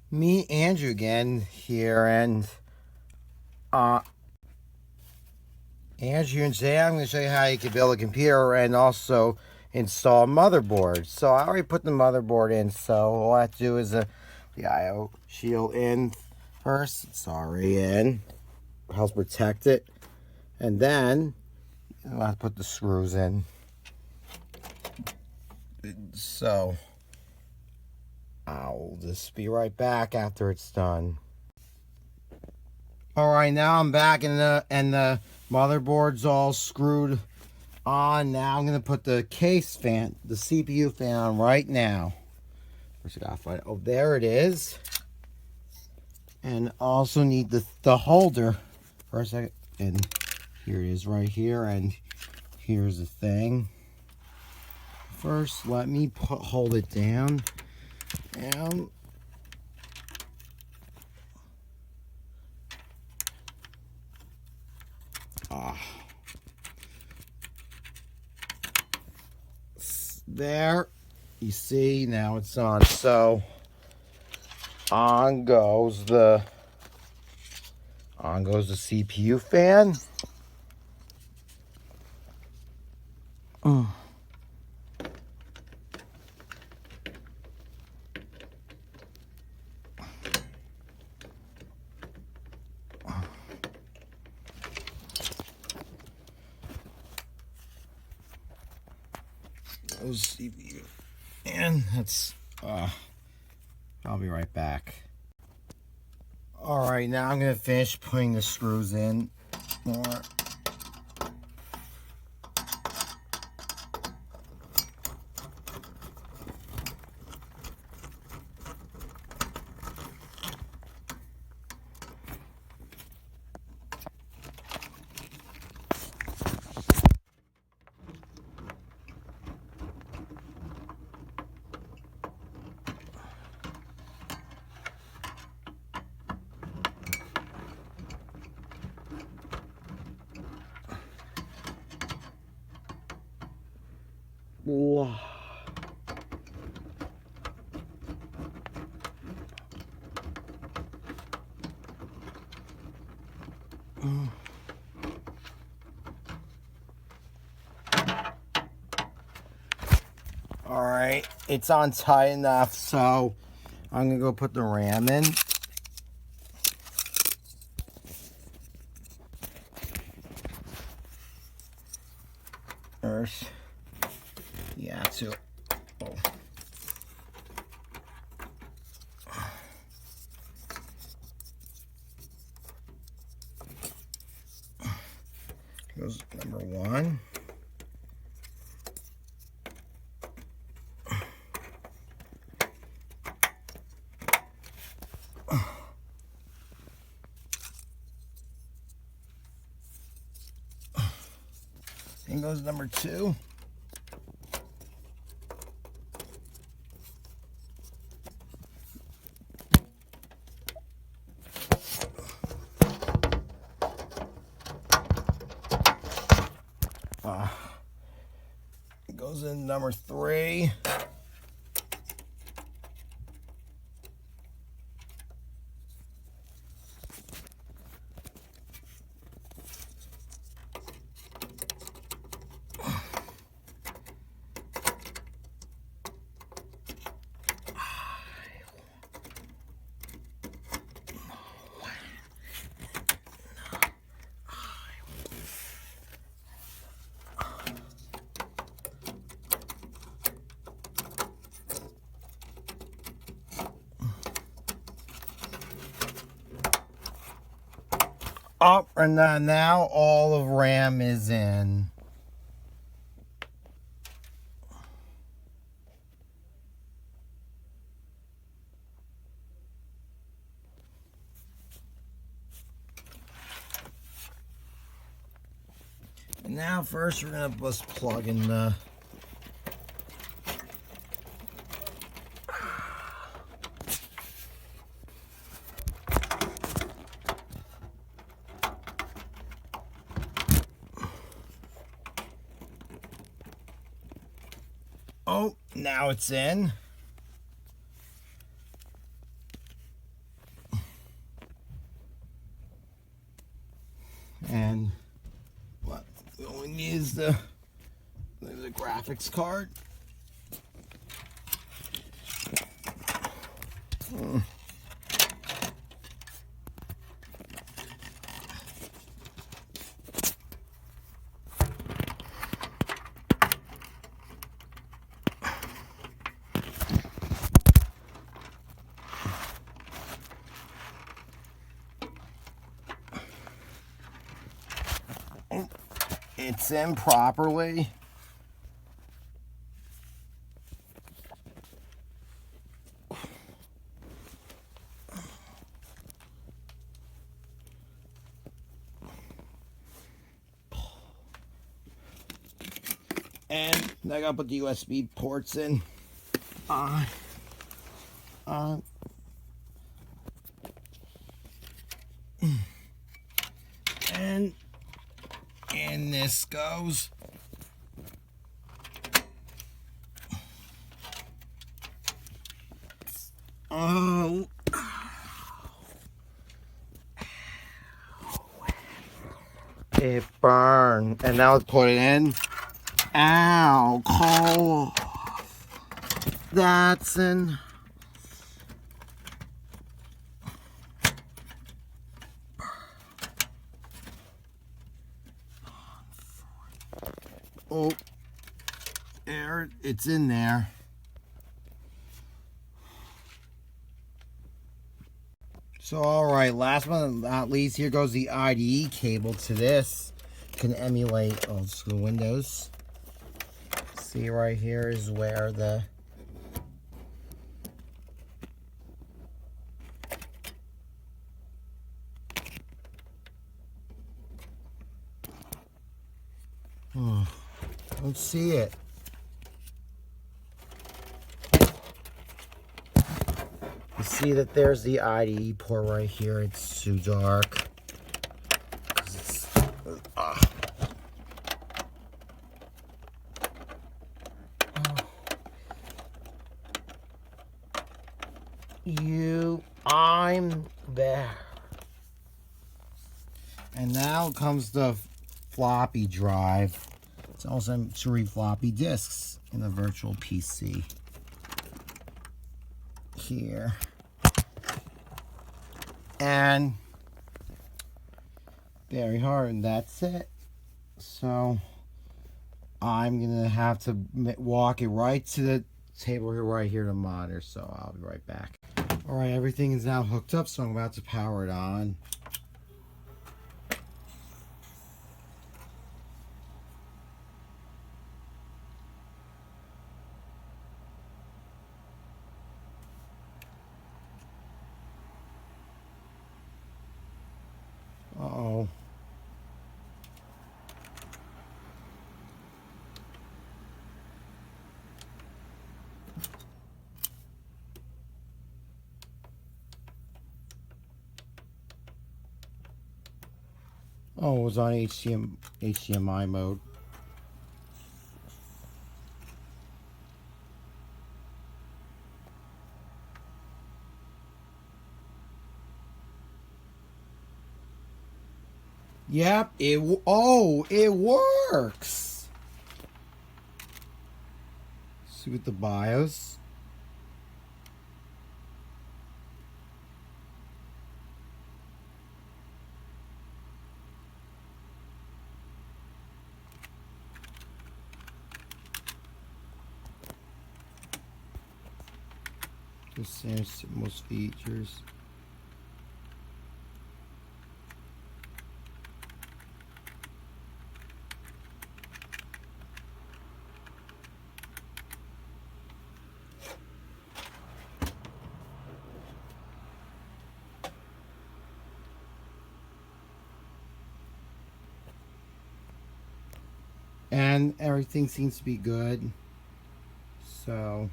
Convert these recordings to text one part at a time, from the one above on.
Me, Andrew again here, and uh, Andrew, and today I'm going to show you how you can build a computer and also install a motherboard. So I already put the motherboard in, so all I have to do is the I/O shield in first. It's already in, helps protect it, and then I'll have to put the screws in. So I'll just be right back after it's done. All right, now I'm back and the motherboard's all screwed on. Now I'm gonna put the case fan, the CPU fan on right now. First I gotta find it. Oh, there it is. And also need the holder for a second. And here it is right here. And here's the thing. First, let me hold it down. And there, you see, now it's on. So on goes the CPU fan. Goes CPU, and that's I'll be right back. All right, now I'm gonna finish putting the screws in more. Whoa. All right, it's on tight enough, so I'm gonna go put the RAM in. First, yeah, so oh. Goes number one. In goes number two. It goes in number three. Up and now all of RAM is in. And now first we're gonna just plug in the oh, now it's in. And what we only need is the graphics card. It's in properly. And I gotta put the USB ports in. And in this goes. Oh. It burned. And now let's put it in. Ow, cold. That's in. Oh, there, it's in there. So, alright, last but not least, here goes the IDE cable to this. Can emulate, let's go to Windows. See right here is where the don't see it. You see that there's the IDE port right here. It's too dark. I'm there. And now comes the floppy drive. It's also 3 floppy disks in the virtual PC. Here. And very hard, and that's it. So I'm gonna have to walk it right to the table here, right here to monitor. So I'll be right back. All right, everything is now hooked up, so I'm about to power it on. Uh-oh. Oh, it was on HDMI mode. Yep, it works. See with the BIOS. There's most features. And everything seems to be good. So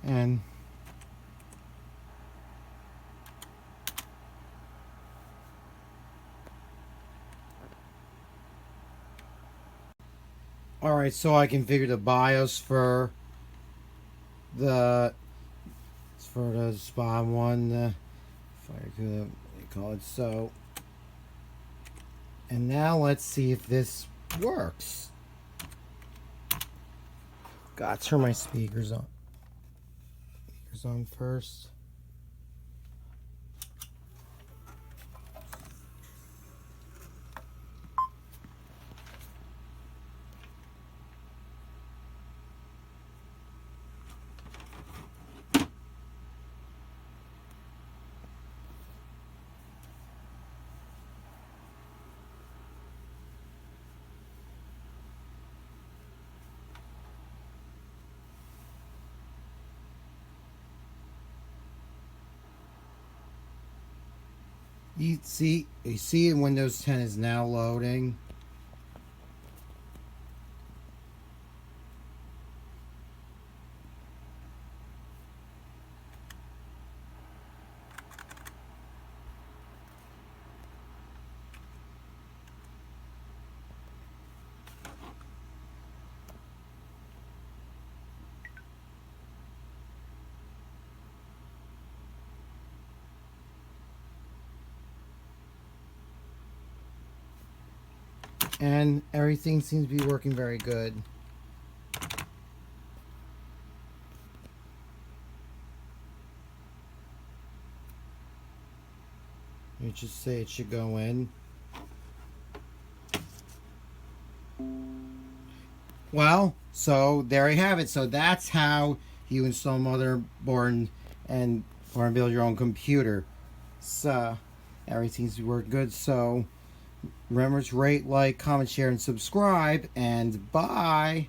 and alright, so I configured the BIOS for for the spot one, fire cooler, they call it so. And now let's see if this works. Gotta turn my speakers on. Speakers on first. You see in Windows 10 is now loading. And everything seems to be working very good. You just say it should go in. Well, so there you have it. So that's how you install motherboard and or build your own computer. So everything seems to work good. So remember to rate, like, comment, share, and subscribe. And bye.